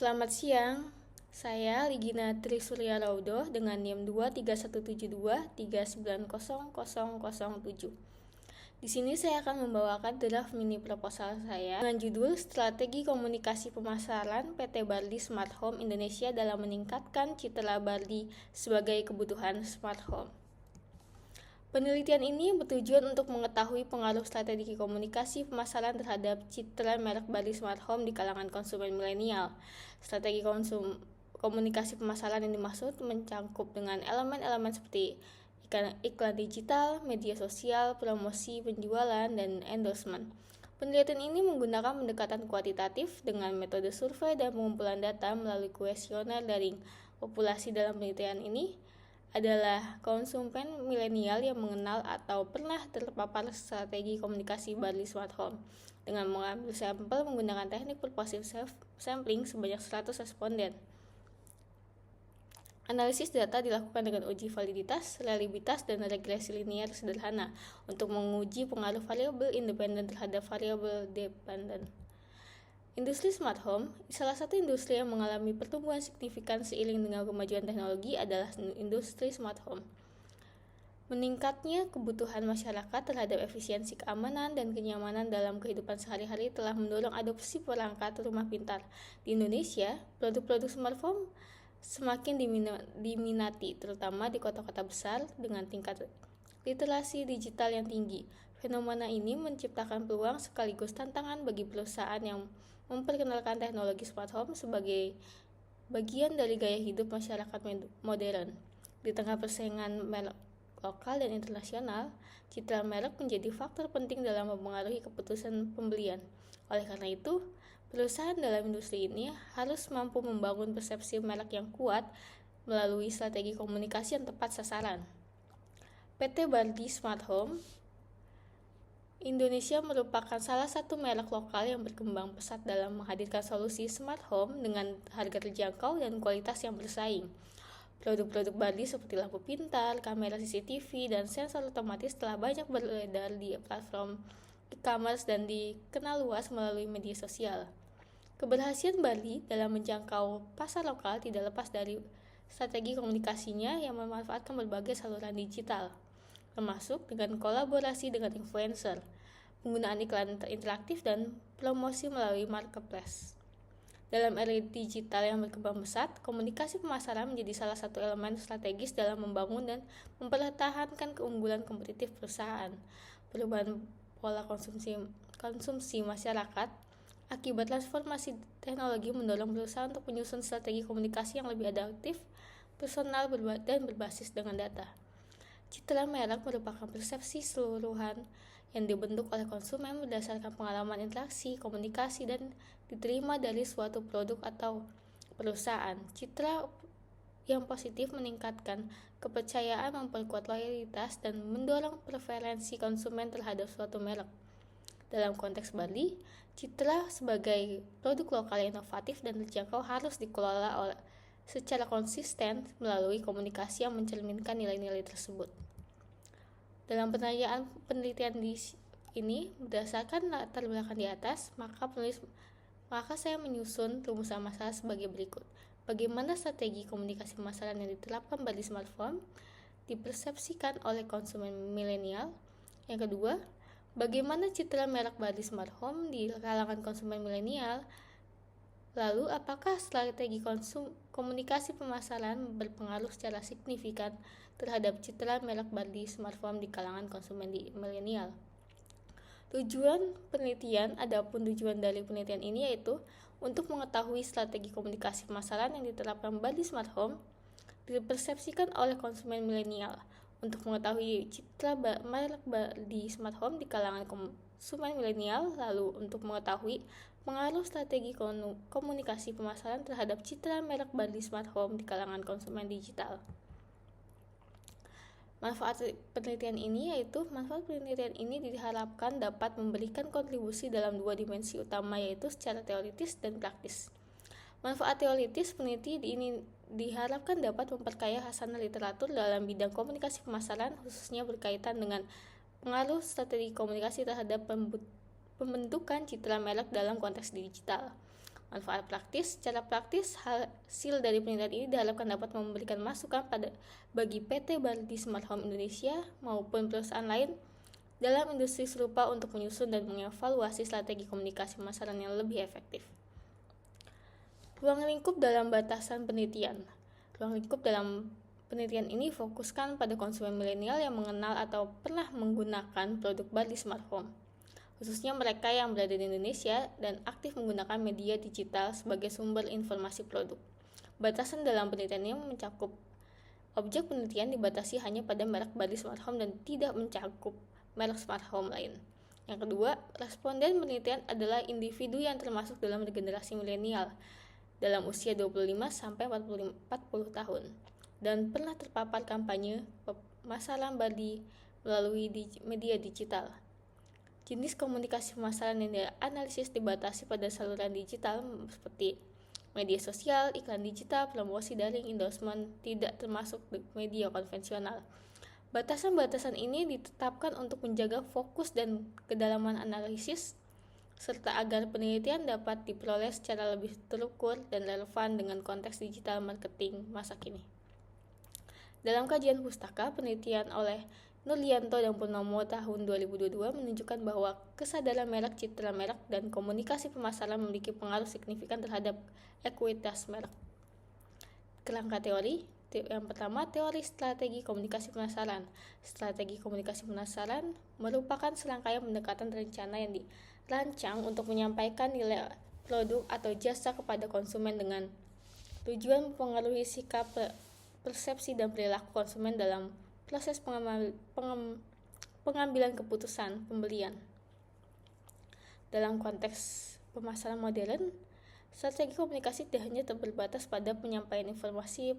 Selamat siang, saya Ligina Trisurya Raudo dengan NIM 23172390007. Di sini saya akan membawakan draft mini proposal saya dengan judul Strategi Komunikasi Pemasaran PT Barli Smart Home Indonesia dalam meningkatkan citra Barli sebagai kebutuhan smart home. Penelitian ini bertujuan untuk mengetahui pengaruh strategi komunikasi pemasaran terhadap citra merek Barli Smart Home di kalangan konsumen milenial. Strategi komunikasi pemasaran yang dimaksud mencangkup dengan elemen-elemen seperti iklan digital, media sosial, promosi, penjualan, dan endorsement. Penelitian ini menggunakan pendekatan kuantitatif dengan metode survei dan pengumpulan data melalui kuesioner daring. Populasi dalam penelitian ini adalah konsumen milenial yang mengenal atau pernah terpapar strategi komunikasi Barli Smart Home. Dengan mengambil sampel menggunakan teknik purposive sampling sebanyak 100 responden. Analisis data dilakukan dengan uji validitas, reliabilitas, dan regresi linear sederhana untuk menguji pengaruh variabel independen terhadap variabel dependen. Industri smart home, salah satu industri yang mengalami pertumbuhan signifikan seiring dengan kemajuan teknologi adalah industri smart home. Meningkatnya kebutuhan masyarakat terhadap efisiensi keamanan dan kenyamanan dalam kehidupan sehari-hari telah mendorong adopsi perangkat rumah pintar. Di Indonesia, produk-produk smart home semakin diminati, terutama di kota-kota besar dengan tingkat literasi digital yang tinggi. Fenomena ini menciptakan peluang sekaligus tantangan bagi perusahaan yang memperkenalkan teknologi smart home sebagai bagian dari gaya hidup masyarakat modern. Di tengah persaingan merek lokal dan internasional, citra merek menjadi faktor penting dalam mempengaruhi keputusan pembelian. Oleh karena itu, perusahaan dalam industri ini harus mampu membangun persepsi merek yang kuat melalui strategi komunikasi yang tepat sasaran. PT Barli Smart Home Indonesia merupakan salah satu merek lokal yang berkembang pesat dalam menghadirkan solusi smart home dengan harga terjangkau dan kualitas yang bersaing. Produk-produk Barli seperti lampu pintar, kamera CCTV, dan sensor otomatis telah banyak beredar di platform e-commerce dan dikenal luas melalui media sosial. Keberhasilan Barli dalam menjangkau pasar lokal tidak lepas dari strategi komunikasinya yang memanfaatkan berbagai saluran digital, termasuk dengan kolaborasi dengan influencer, penggunaan iklan interaktif, dan promosi melalui marketplace. Dalam era digital yang berkembang pesat, komunikasi pemasaran menjadi salah satu elemen strategis dalam membangun dan mempertahankan keunggulan kompetitif perusahaan. Perubahan pola konsumsi masyarakat akibat transformasi teknologi mendorong perusahaan untuk menyusun strategi komunikasi yang lebih adaptif, personal, dan berbasis dengan data. Citra merek merupakan persepsi seluruhan yang dibentuk oleh konsumen berdasarkan pengalaman interaksi, komunikasi, dan diterima dari suatu produk atau perusahaan. Citra yang positif meningkatkan kepercayaan, memperkuat loyalitas, dan mendorong preferensi konsumen terhadap suatu merek. Dalam konteks Barli, citra sebagai produk lokal yang inovatif dan terjangkau harus dikelola secara konsisten melalui komunikasi yang mencerminkan nilai-nilai tersebut. Dalam penelitian ini berdasarkan latar belakang di atas, maka saya menyusun rumusan masalah sebagai berikut. Bagaimana strategi komunikasi pemasaran yang diterapkan Barli Smart Home dipersepsikan oleh konsumen milenial? Yang kedua, bagaimana citra merek Barli Smart Home di kalangan konsumen milenial? Lalu, apakah strategi komunikasi pemasaran berpengaruh secara signifikan terhadap citra merek Barli Smart Home di kalangan konsumen milenial? Tujuan dari penelitian ini yaitu untuk mengetahui strategi komunikasi pemasaran yang diterapkan Barli Smart Home dipersepsikan oleh konsumen milenial, untuk mengetahui citra merek Barli Smart Home di kalangan konsumen milenial, lalu untuk mengetahui pengaruh strategi komunikasi pemasaran terhadap citra merek Barli Smart Home di kalangan konsumen digital. Manfaat penelitian ini diharapkan dapat memberikan kontribusi dalam dua dimensi utama, yaitu secara teoritis dan praktis. Manfaat teoritis peneliti ini diharapkan dapat memperkaya hasanah literatur dalam bidang komunikasi pemasaran, khususnya berkaitan dengan pengaruh strategi komunikasi terhadap pembentukan citra merek dalam konteks digital. Manfaat praktis, secara praktis hasil dari penelitian ini diharapkan dapat memberikan masukan bagi PT Bardi Smart Home Indonesia maupun perusahaan lain dalam industri serupa untuk menyusun dan mengevaluasi strategi komunikasi pemasaran yang lebih efektif. Ruang lingkup dalam batasan penelitian. Ruang lingkup dalam penelitian ini fokuskan pada konsumen milenial yang mengenal atau pernah menggunakan produk Bardi Smart Home, khususnya mereka yang berada di Indonesia dan aktif menggunakan media digital sebagai sumber informasi produk. Batasan dalam penelitian ini mencakup objek penelitian dibatasi hanya pada merek Bardi Smart Home dan tidak mencakup merek smart home lain. Yang kedua, responden penelitian adalah individu yang termasuk dalam generasi milenial dalam usia 25 sampai 40 tahun dan pernah terpapar kampanye pemasaran Bardi melalui media digital. Jenis komunikasi pemasaran yang dianalisis dibatasi pada saluran digital seperti media sosial, iklan digital, promosi daring, endorsement, tidak termasuk media konvensional. Batasan-batasan ini ditetapkan untuk menjaga fokus dan kedalaman analisis, serta agar penelitian dapat diperoleh secara lebih terukur dan relevan dengan konteks digital marketing masa kini. Dalam kajian pustaka, penelitian oleh Nurlianto dan Purnomo tahun 2022 menunjukkan bahwa kesadaran merek, citra merek, dan komunikasi pemasaran memiliki pengaruh signifikan terhadap ekuitas merek. Kerangka teori. Yang pertama, teori strategi komunikasi pemasaran. Strategi komunikasi pemasaran merupakan serangkaian pendekatan rencana yang dirancang untuk menyampaikan nilai produk atau jasa kepada konsumen dengan tujuan mempengaruhi sikap, persepsi, dan perilaku konsumen dalam proses pengambilan keputusan pembelian. Dalam konteks pemasaran modern, strategi komunikasi tidak hanya terbatas pada penyampaian informasi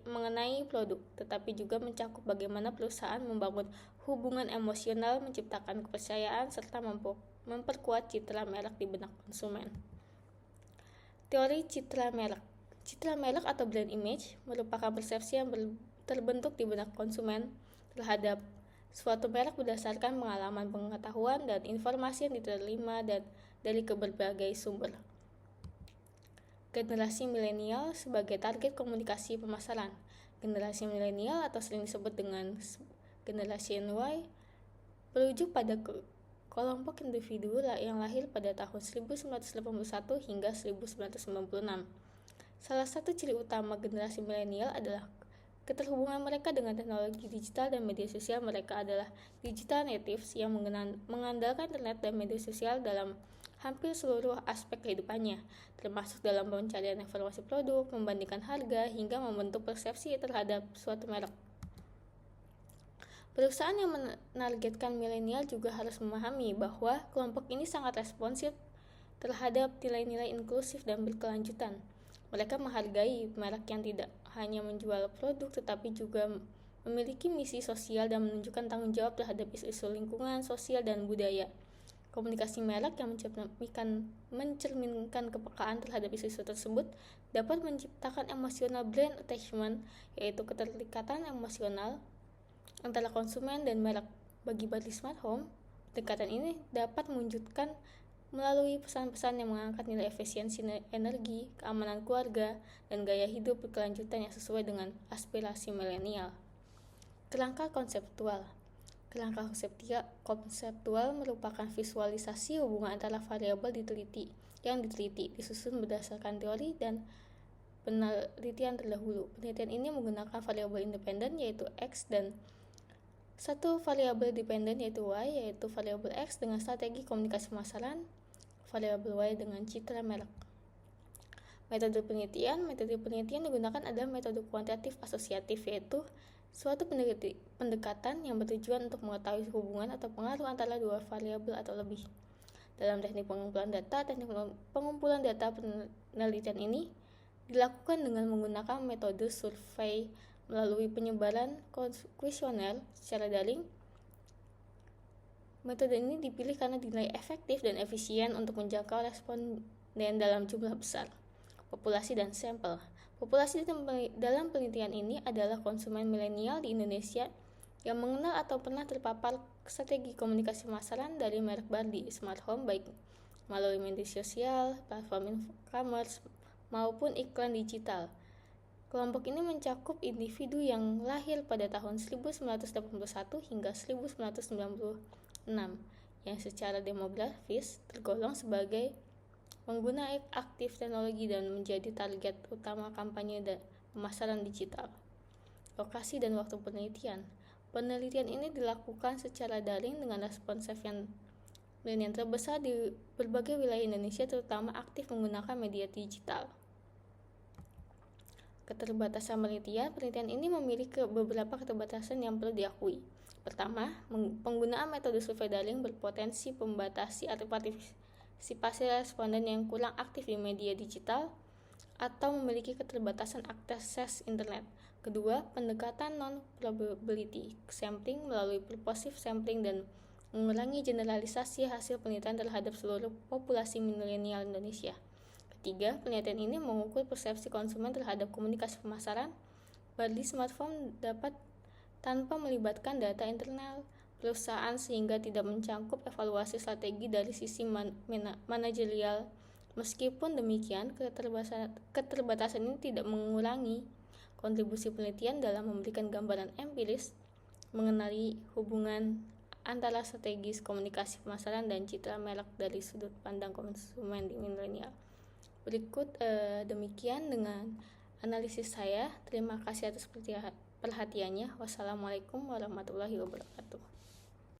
mengenai produk, tetapi juga mencakup bagaimana perusahaan membangun hubungan emosional, menciptakan kepercayaan, serta memperkuat citra merek di benak konsumen. Teori citra merek. Citra merek atau brand image merupakan persepsi yang terbentuk di benak konsumen terhadap suatu merek berdasarkan pengalaman, pengetahuan, dan informasi yang diterima dari berbagai sumber. Generasi milenial sebagai target komunikasi pemasaran. Generasi milenial atau sering disebut dengan generasi Y merujuk pada kelompok individu yang lahir pada tahun 1981 hingga 1996. Salah satu ciri utama generasi milenial adalah keterhubungan mereka dengan teknologi digital dan media sosial. Mereka adalah digital natives yang mengandalkan internet dan media sosial dalam hampir seluruh aspek kehidupannya, termasuk dalam pencarian informasi produk, membandingkan harga, hingga membentuk persepsi terhadap suatu merek. Perusahaan yang menargetkan milenial juga harus memahami bahwa kelompok ini sangat responsif terhadap nilai-nilai inklusif dan berkelanjutan. Mereka menghargai merek yang tidak hanya menjual produk tetapi juga memiliki misi sosial dan menunjukkan tanggung jawab terhadap isu-isu lingkungan, sosial, dan budaya. Komunikasi merek yang mencerminkan kepekaan terhadap isu-isu tersebut dapat menciptakan emotional brand attachment, yaitu keterikatan emosional antara konsumen dan merek. Bagi Bardi Smart Home, pendekatan ini dapat mewujudkan melalui pesan-pesan yang mengangkat nilai efisiensi energi, keamanan keluarga, dan gaya hidup berkelanjutan yang sesuai dengan aspirasi milenial. Kerangka konseptual. Kerangka konseptual merupakan visualisasi hubungan antara variabel yang diteliti, disusun berdasarkan teori dan penelitian terdahulu. Penelitian ini menggunakan variabel independen yaitu X dan satu variabel dependen yaitu Y, yaitu variabel X dengan strategi komunikasi pemasaran, variabel Y dengan citra merek. Metode penelitian digunakan adalah metode kuantitatif asosiatif, yaitu suatu pendekatan yang bertujuan untuk mengetahui hubungan atau pengaruh antara dua variabel atau lebih. Dalam teknik pengumpulan data penelitian ini dilakukan dengan menggunakan metode survei melalui penyebaran kuesioner secara daring. Metode ini dipilih karena dinilai efektif dan efisien untuk menjangkau responden dalam jumlah besar, populasi, dan sampel. Populasi dalam penelitian ini adalah konsumen milenial di Indonesia yang mengenal atau pernah terpapar strategi komunikasi pemasaran dari merek Bardi Smart Home, baik melalui media sosial, platform e-commerce, maupun iklan digital. Kelompok ini mencakup individu yang lahir pada tahun 1981 hingga 1996 yang secara demografis tergolong sebagai pengguna aktif teknologi dan menjadi target utama kampanye dan pemasaran digital. Lokasi dan waktu penelitian. Penelitian ini dilakukan secara daring dengan responsif dan yang terbesar di berbagai wilayah Indonesia, terutama aktif menggunakan media digital. Keterbatasan penelitian ini memiliki beberapa keterbatasan yang perlu diakui. Pertama, penggunaan metode survei daring berpotensi membatasi partisipasi responden yang kurang aktif di media digital atau memiliki keterbatasan akses internet. Kedua, pendekatan non-probability sampling melalui purposive sampling dan mengurangi generalisasi hasil penelitian terhadap seluruh populasi milenial Indonesia. Ketiga, penelitian ini mengukur persepsi konsumen terhadap komunikasi pemasaran berbasis smartphone dapat tanpa melibatkan data internal perusahaan sehingga tidak mencangkup evaluasi strategi dari sisi manajerial. Meskipun demikian, keterbatasan ini tidak mengurangi kontribusi penelitian dalam memberikan gambaran empiris mengenai hubungan antara strategis komunikasi pemasaran dan citra merek dari sudut pandang konsumen di milenial. Berikut demikian dengan analisis saya. Terima kasih atas perhatiannya. Wassalamualaikum warahmatullahi wabarakatuh.